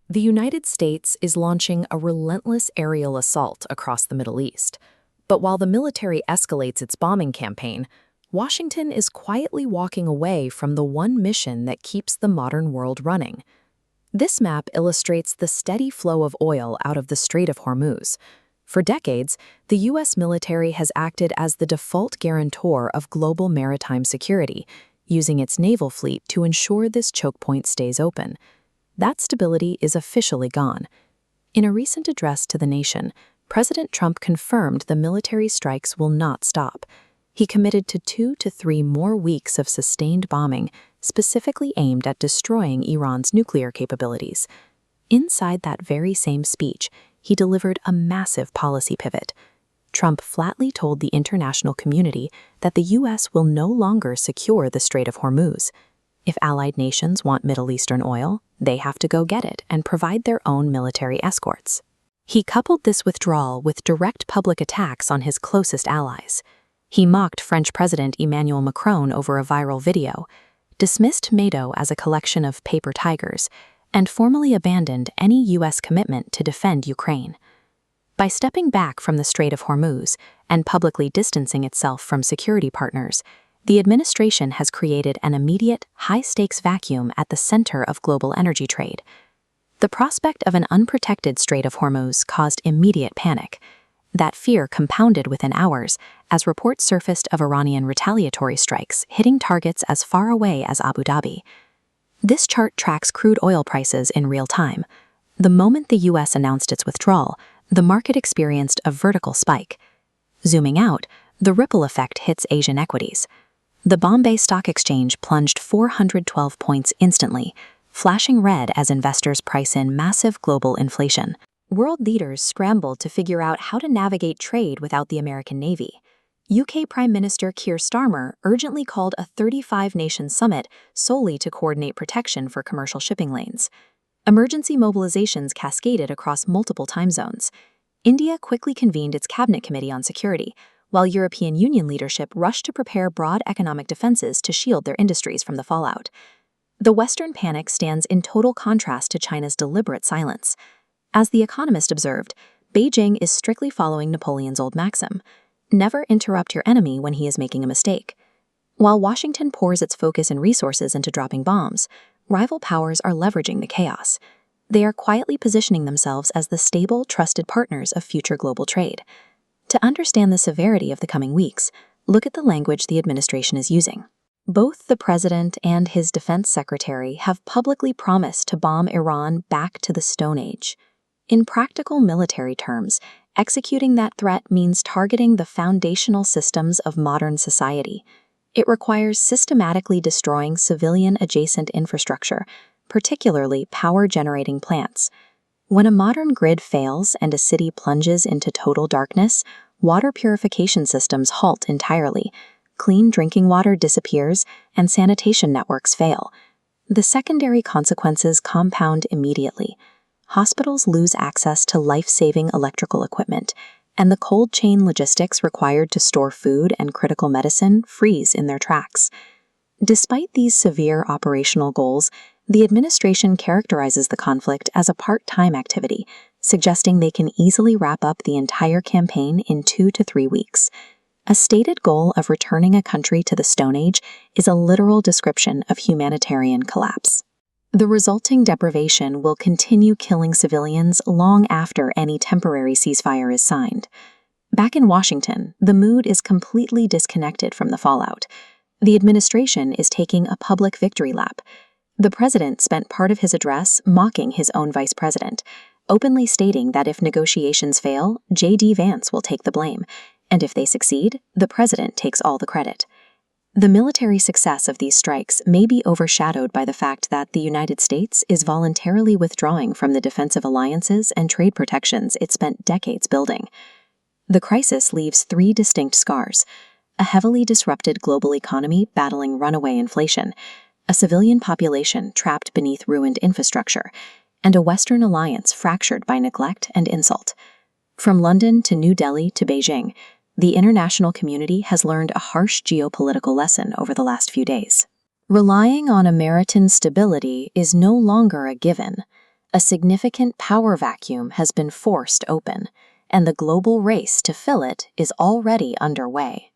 The United States is launching a relentless aerial assault across the Middle East. But while the military escalates its bombing campaign, Washington is quietly walking away from the one mission that keeps the modern world running. This map illustrates the steady flow of oil out of the Strait of Hormuz. For decades, the U.S. military has acted as the default guarantor of global maritime security, using its naval fleet to ensure this choke point stays open. That stability is officially gone. In a recent address to the nation, President Trump confirmed the military strikes will not stop. He committed to 2 to 3 more weeks of sustained bombing, specifically aimed at destroying Iran's nuclear capabilities. Inside that very same speech, he delivered a massive policy pivot. Trump flatly told the international community that the U.S. will no longer secure the Strait of Hormuz. If allied nations want Middle Eastern oil, they have to go get it and provide their own military escorts. He coupled this withdrawal with direct public attacks on his closest allies. He mocked French President Emmanuel Macron over a viral video, dismissed NATO as a collection of paper tigers, and formally abandoned any U.S. commitment to defend Ukraine. By stepping back from the Strait of Hormuz and publicly distancing itself from security partners, the administration has created an immediate, high-stakes vacuum at the center of global energy trade. The prospect of an unprotected Strait of Hormuz caused immediate panic. That fear compounded within hours as reports surfaced of Iranian retaliatory strikes hitting targets as far away as Abu Dhabi. This chart tracks crude oil prices in real time. The moment the U.S. announced its withdrawal, the market experienced a vertical spike. Zooming out, the ripple effect hits Asian equities. The Bombay Stock Exchange plunged 412 points instantly, flashing red as investors price in massive global inflation. World leaders scrambled to figure out how to navigate trade without the American Navy. UK Prime Minister Keir Starmer urgently called a 35-nation summit solely to coordinate protection for commercial shipping lanes. Emergency mobilizations cascaded across multiple time zones. India quickly convened its Cabinet Committee on Security, while European Union leadership rushed to prepare broad economic defenses to shield their industries from the fallout. The Western panic stands in total contrast to China's deliberate silence. As The Economist observed, Beijing is strictly following Napoleon's old maxim: never interrupt your enemy when he is making a mistake. While Washington pours its focus and resources into dropping bombs, rival powers are leveraging the chaos. They are quietly positioning themselves as the stable, trusted partners of future global trade. To understand the severity of the coming weeks, look at the language the administration is using. Both the president and his defense secretary have publicly promised to bomb Iran back to the Stone Age. In practical military terms, executing that threat means targeting the foundational systems of modern society. It requires systematically destroying civilian-adjacent infrastructure, particularly power-generating plants. When a modern grid fails and a city plunges into total darkness, water purification systems halt entirely, clean drinking water disappears, and sanitation networks fail. The secondary consequences compound immediately. Hospitals lose access to life-saving electrical equipment, and the cold chain logistics required to store food and critical medicine freeze in their tracks. Despite these severe operational goals, the administration characterizes the conflict as a part-time activity, suggesting they can easily wrap up the entire campaign in 2 to 3 weeks. A stated goal of returning a country to the Stone Age is a literal description of humanitarian collapse. The resulting deprivation will continue killing civilians long after any temporary ceasefire is signed. Back in Washington, the mood is completely disconnected from the fallout. The administration is taking a public victory lap. The president spent part of his address mocking his own vice president, openly stating that if negotiations fail, J.D. Vance will take the blame, and if they succeed, the president takes all the credit. The military success of these strikes may be overshadowed by the fact that the United States is voluntarily withdrawing from the defensive alliances and trade protections it spent decades building. The crisis leaves 3 distinct scars: a heavily disrupted global economy battling runaway inflation, a civilian population trapped beneath ruined infrastructure, and a Western alliance fractured by neglect and insult. From London to New Delhi to Beijing, the international community has learned a harsh geopolitical lesson over the last few days. Relying on American stability is no longer a given. A significant power vacuum has been forced open, and the global race to fill it is already underway.